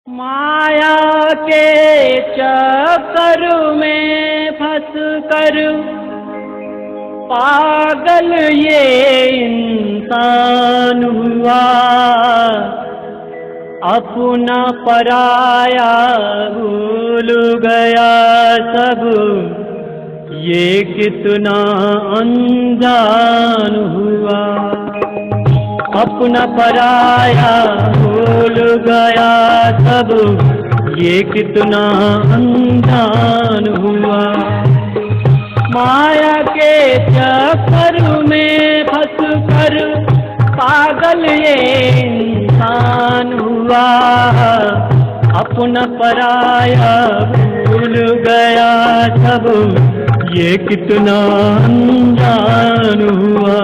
माया के चक्कर में फंस कर पागल ये इंसान हुआ, अपना पराया भूल गया सब, ये कितना अनजान हुआ। अपना पराया भूल गया सब, ये कितना अनजान हुआ। माया के चक्कर में फंस कर पागल ये इंसान हुआ, अपना पराया भूल गया सब, ये कितना अनजान हुआ,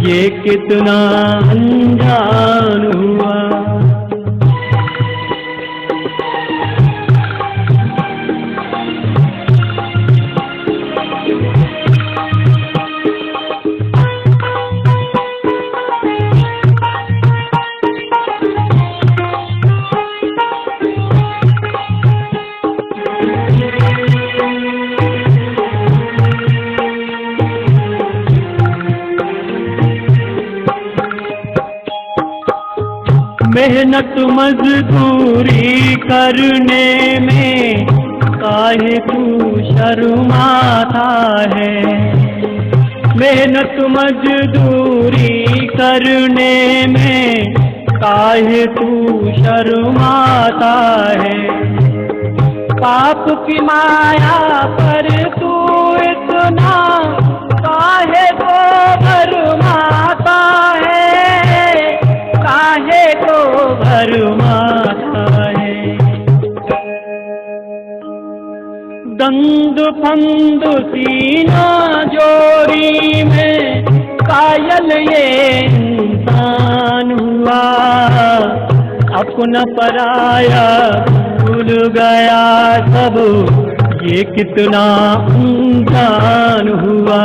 ये कितना अनजान हुआ। मेहनत मजदूरी करने में काहे तू शर्माता है। मेहनत मजदूरी करने में काहे तू शर्माता है। पाप की माया पर तू इतना काहे को भरमाता है, काहे को भरमाता है। गंद फंद सीना जोड़ी में कायल ये इंसान हुआ, अपना पराया भूल गया सब, ये कितना अनजान हुआ।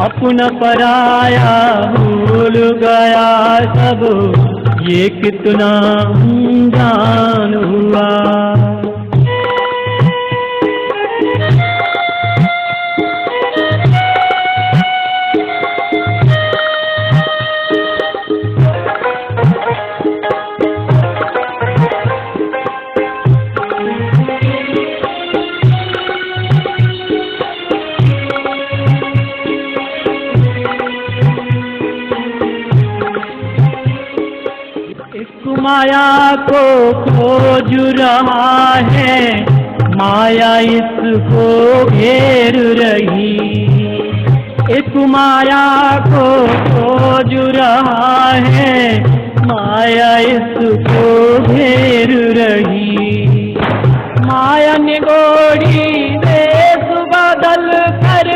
अपना पराया भूल गया सब, ये कितना अनजान हुआ। माया को खोज रहा है, माया इसको घेर रही। एक माया को खोज रहा है, माया इसको घेर रही। माया निगोड़ी वेश बदल कर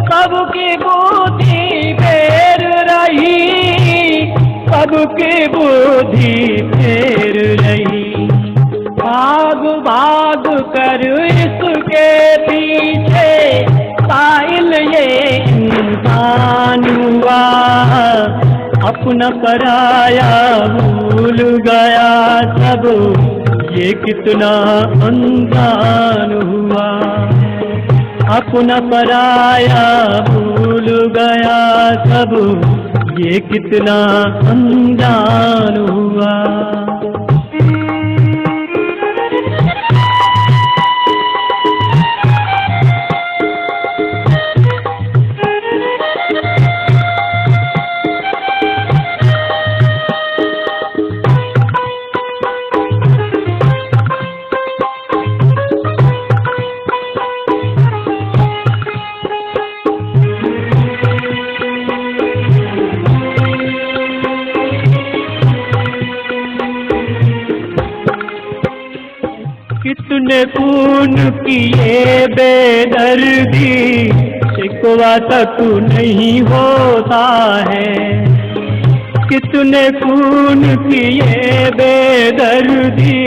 सबकी बुद्धि फेर रही, सबकी बुद्धि फेर रही। भाग भाग कर इसके पीछे साइल ये इंसान हुआ, अपना पराया भूल गया सब, ये कितना अनजान हुआ। अपना पराया भूल गया सब, ये कितना अनजान हुआ। कितने खून किए बेदर्दी, शिकवा तक नहीं होता है। कितने खून किए बेदर्दी,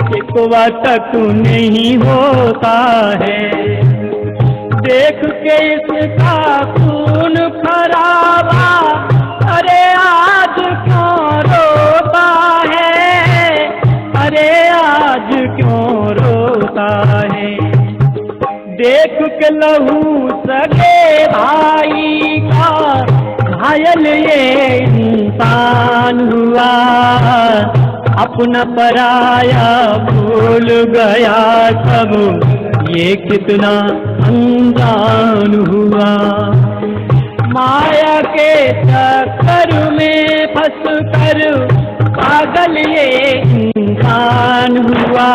शिकवा तक नहीं होता है। देख के इसका खून खराबा, अरे आज क्यों रोता है। देख के लहू सगे भाई का घायल ये इंसान हुआ, अपना पराया भूल गया सब, ये कितना अनजान हुआ। माया के चक्कर में फंस कर पागल ये इंसान हुआ,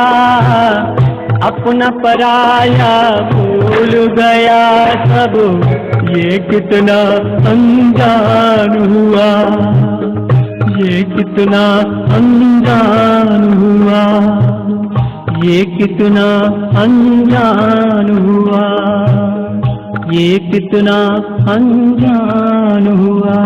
अपना पराया भूल गया सब, ये कितना अनजान हुआ, ये कितना अनजान हुआ, ये कितना अनजान हुआ, ये कितना अनजान हुआ।